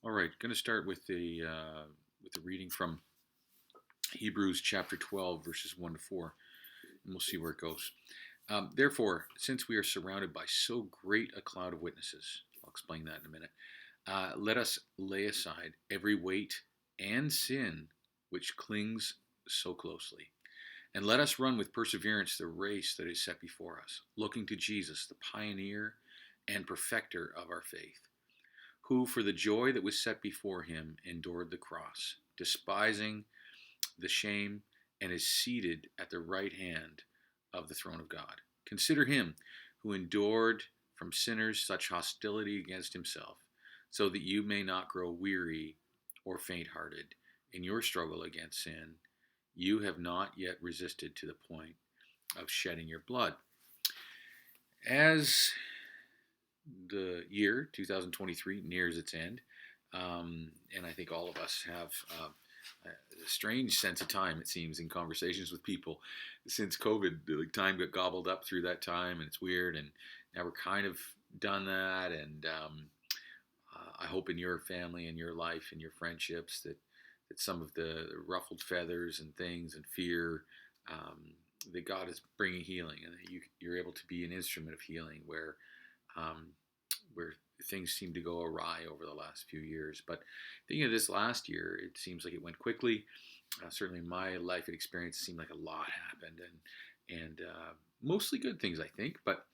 All right, going to start with the reading from Hebrews chapter 12, verses 1 to 4, and we'll see where it goes. Therefore, since we are surrounded by so great a cloud of witnesses, I'll explain that in a minute, let us lay aside every weight and sin which clings so closely, and let us run with perseverance the race that is set before us, looking to Jesus, the pioneer and perfecter of our faith, who for the joy that was set before him endured the cross, despising the shame, and is seated at the right hand of the throne of God. Consider him who endured from sinners such hostility against himself, so that you may not grow weary or faint hearted in your struggle against sin. You have not yet resisted to the point of shedding your blood. As the year 2023 nears its end, and I think all of us have a strange sense of time, it seems, in conversations with people since COVID. Like, time got gobbled up through that time, and it's weird. And now we're kind of done that. And I hope in your family and your life and your friendships that some of the ruffled feathers and things and fear, that God is bringing healing, and that you're able to be an instrument of healing um, where things seem to go awry over the last few years. But thinking of this last year, it seems like it went quickly. Certainly in my life and experience, it seemed like a lot happened, and mostly good things, I think. But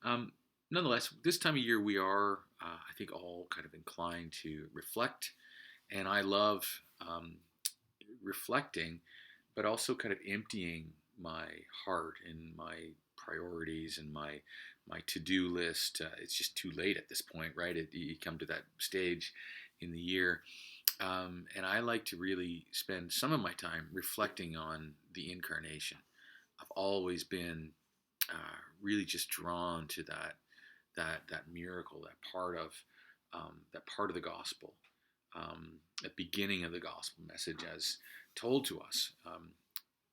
um, nonetheless, this time of year we are, I think, all kind of inclined to reflect, and I love reflecting, but also kind of emptying my heart and my priorities and my to-do list. It's just too late at this point, right? You come to that stage in the year, and I like to really spend some of my time reflecting on the incarnation. I've always been really just drawn to that miracle, that part of the gospel, that beginning of the gospel message as told to us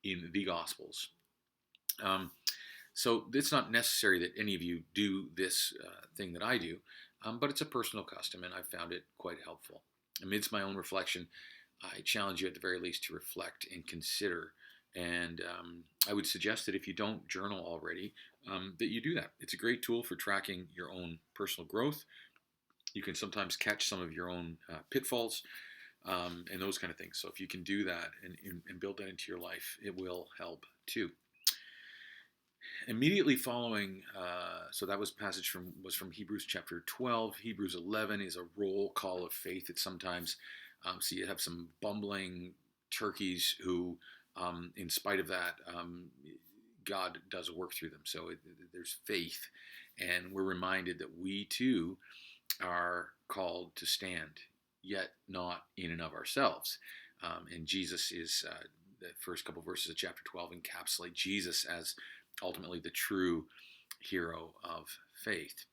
in the Gospels. Um, so it's not necessary that any of you do this thing that I do, but it's a personal custom, and I've found it quite helpful. Amidst my own reflection, I challenge you at the very least to reflect and consider. And I would suggest that if you don't journal already, that you do that. It's a great tool for tracking your own personal growth. You can sometimes catch some of your own pitfalls, and those kind of things. So if you can do that and build that into your life, it will help too. Immediately following, so that was from Hebrews chapter 12. Hebrews 11 is a roll call of faith. It's sometimes, so you have some bumbling turkeys who, in spite of that, God does work through them. So there's faith, and we're reminded that we too are called to stand, yet not in and of ourselves. And Jesus is, the first couple of verses of chapter 12 encapsulate Jesus as ultimately the true hero of faith.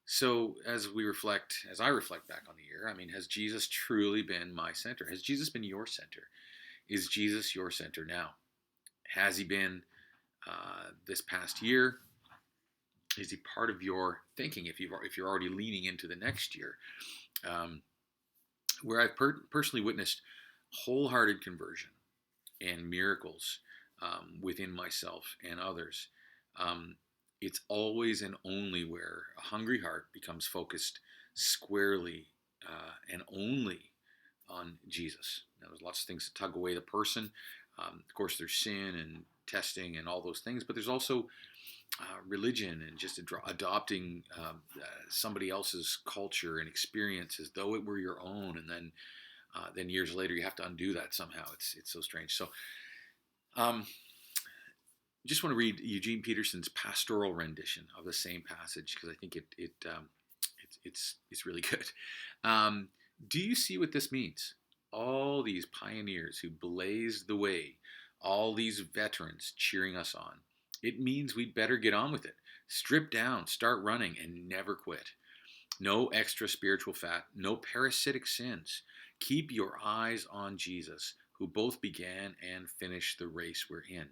So as I reflect back on the year, I mean, has Jesus truly been my center? Has Jesus been your center? Is Jesus your center now? Has he been this past year? Is he part of your thinking if you're already leaning into the next year? Where I've personally witnessed wholehearted conversion and miracles within myself and others, it's always and only where a hungry heart becomes focused squarely and only on Jesus. Now, there's lots of things that tug away the person. Of course, there's sin and testing and all those things, but there's also religion and just adopting somebody else's culture and experience as though it were your own, and then years later you have to undo that somehow. It's so strange. So just want to read Eugene Peterson's pastoral rendition of the same passage because I think it's really good. Do you see what this means? All these pioneers who blazed the way, all these veterans cheering us on. It means we'd better get on with it. Strip down, start running, and never quit. No extra spiritual fat, no parasitic sins. Keep your eyes on Jesus, who both began and finished the race we're in.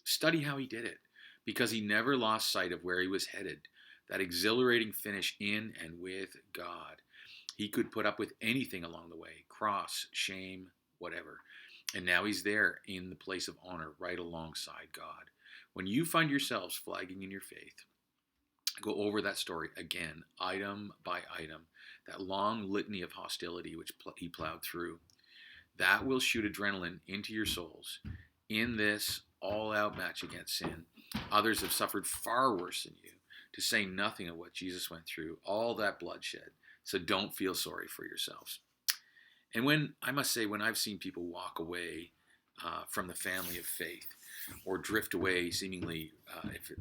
Study how he did it, because he never lost sight of where he was headed, that exhilarating finish in and with God. He could put up with anything along the way, cross, shame, whatever. And now he's there in the place of honor right alongside God. When you find yourselves flagging in your faith, go over that story again, item by item, that long litany of hostility which he plowed through. That will shoot adrenaline into your souls in this all out match against sin. Others have suffered far worse than you, to say nothing of what Jesus went through, all that bloodshed. So don't feel sorry for yourselves. And I must say, when I've seen people walk away from the family of faith, or drift away, seemingly, if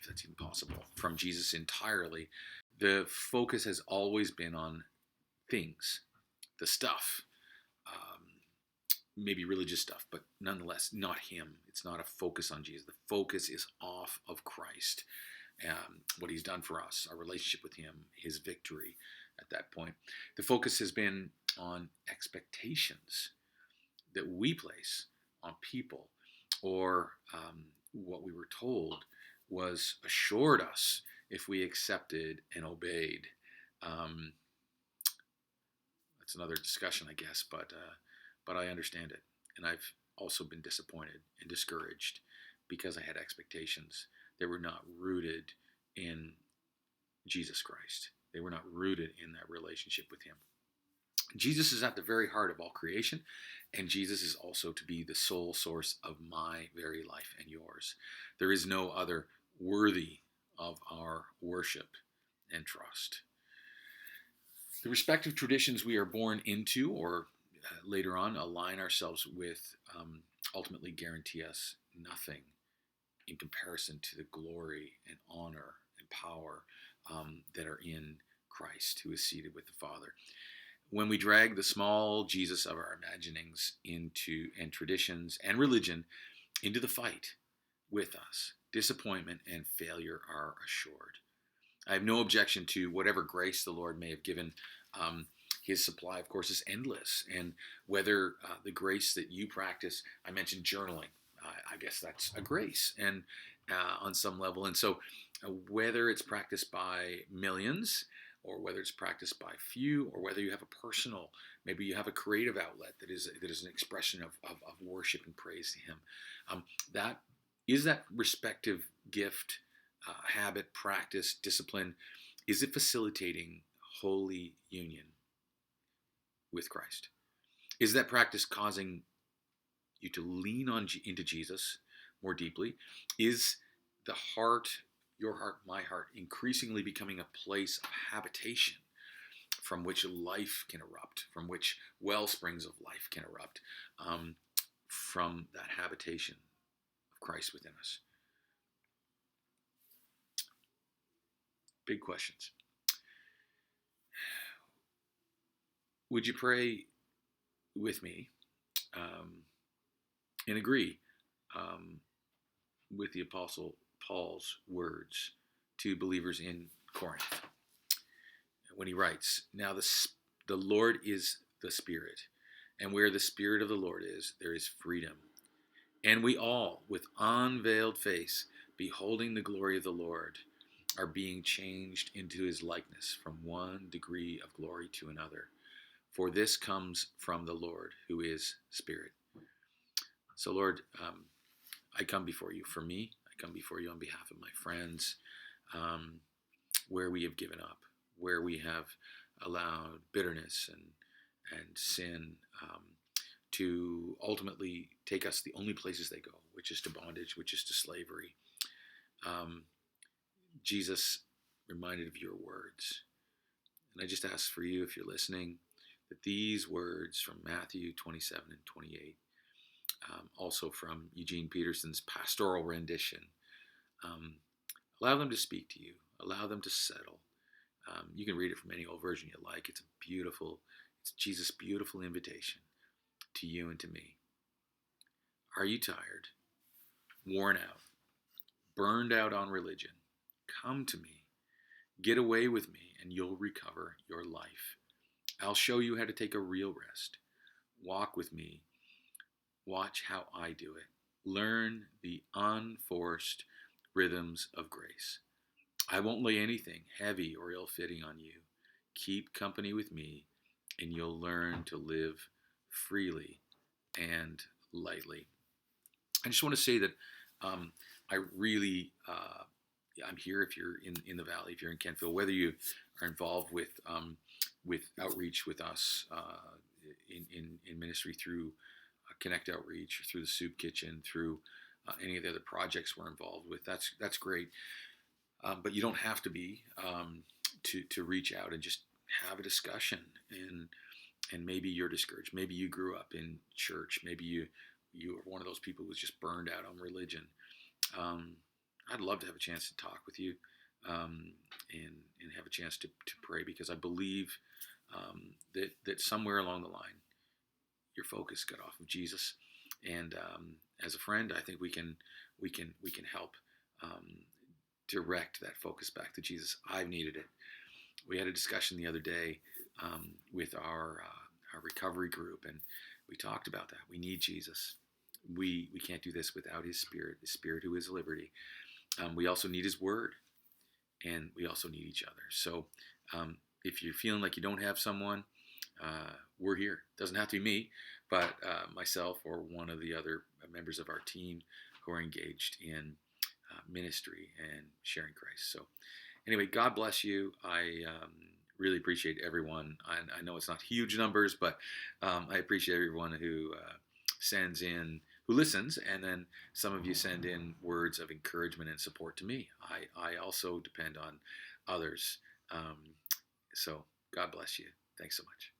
that's even possible, from Jesus entirely, the focus has always been on things, the stuff, maybe religious stuff, but nonetheless, not Him. It's not a focus on Jesus. The focus is off of Christ, what He's done for us, our relationship with Him, His victory at that point. The focus has been on expectations that we place on people, or what we were told was assured us if we accepted and obeyed. That's another discussion, I guess, but I understand it. And I've also been disappointed and discouraged because I had expectations that were not rooted in Jesus Christ. They were not rooted in that relationship with Him. Jesus is at the very heart of all creation, and Jesus is also to be the sole source of my very life and yours. There is no other worthy of our worship and trust. The respective traditions we are born into, or later on align ourselves with, ultimately guarantee us nothing in comparison to the glory and honor and power that are in Christ, who is seated with the Father. When we drag the small Jesus of our imaginings into, and traditions and religion, into the fight with us, disappointment and failure are assured. I have no objection to whatever grace the Lord may have given. His supply, of course, is endless. And whether the grace that you practice, I mentioned journaling. I guess that's a grace, and on some level. And so whether it's practiced by millions, or whether it's practiced by few, or whether you have a personal, maybe you have a creative outlet that is an expression of worship and praise to Him. That respective gift, habit, practice, discipline, is it facilitating holy union with Christ? Is that practice causing you to lean into Jesus more deeply? Is the heart, your heart, my heart, increasingly becoming a place of habitation from which life can erupt, from which well springs of life can erupt, from that habitation of Christ within us? Big questions. Would you pray with me and agree with the Apostle Paul's words to believers in Corinth when he writes, "Now the Lord is the Spirit, and where the Spirit of the Lord is, there is freedom. And we all, with unveiled face, beholding the glory of the Lord, are being changed into His likeness from one degree of glory to another. For this comes from the Lord, who is Spirit." So, Lord, I come before you for me. I come before you on behalf of my friends, where we have given up, where we have allowed bitterness and sin to ultimately take us the only places they go, which is to bondage, which is to slavery. Jesus reminded of your words. And I just ask for you, if you're listening, that these words from Matthew 27 and 28, also from Eugene Peterson's pastoral rendition, allow them to speak to you. Allow them to settle. You can read it from any old version you like. It's Jesus' beautiful invitation to you and to me. Are you tired, worn out, burned out on religion? Come to me. Get away with me, and you'll recover your life. I'll show you how to take a real rest. Walk with me. Watch how I do it. Learn the unforced rhythms of grace. I won't lay anything heavy or ill-fitting on you. keep company with me, and you'll learn to live freely and lightly. I just want to say that I really, I'm here if you're in the valley, if you're in Kentville, whether you are involved with outreach with us in ministry through Connect Outreach, or through the Soup Kitchen, through any of the other projects we're involved with. That's great, but you don't have to be to reach out and just have a discussion. And maybe you're discouraged. Maybe you grew up in church. Maybe you are one of those people who's just burned out on religion. Um, I'd love to have a chance to talk with you, and have a chance to pray, because I believe that somewhere along the line your focus got off of Jesus. And as a friend, I think we can help direct that focus back to Jesus. I've needed it. We had a discussion the other day with our recovery group, and we talked about that. We need Jesus. We can't do this without His Spirit, the Spirit who is liberty. We also need His Word, and we also need each other. So if you're feeling like you don't have someone, we're here. It doesn't have to be me, but myself or one of the other members of our team who are engaged in ministry and sharing Christ. So anyway, God bless you. I really appreciate everyone. I know it's not huge numbers, but I appreciate everyone who sends in, who listens, and then some of you send in words of encouragement and support to me. I also depend on others. So God bless you. Thanks so much.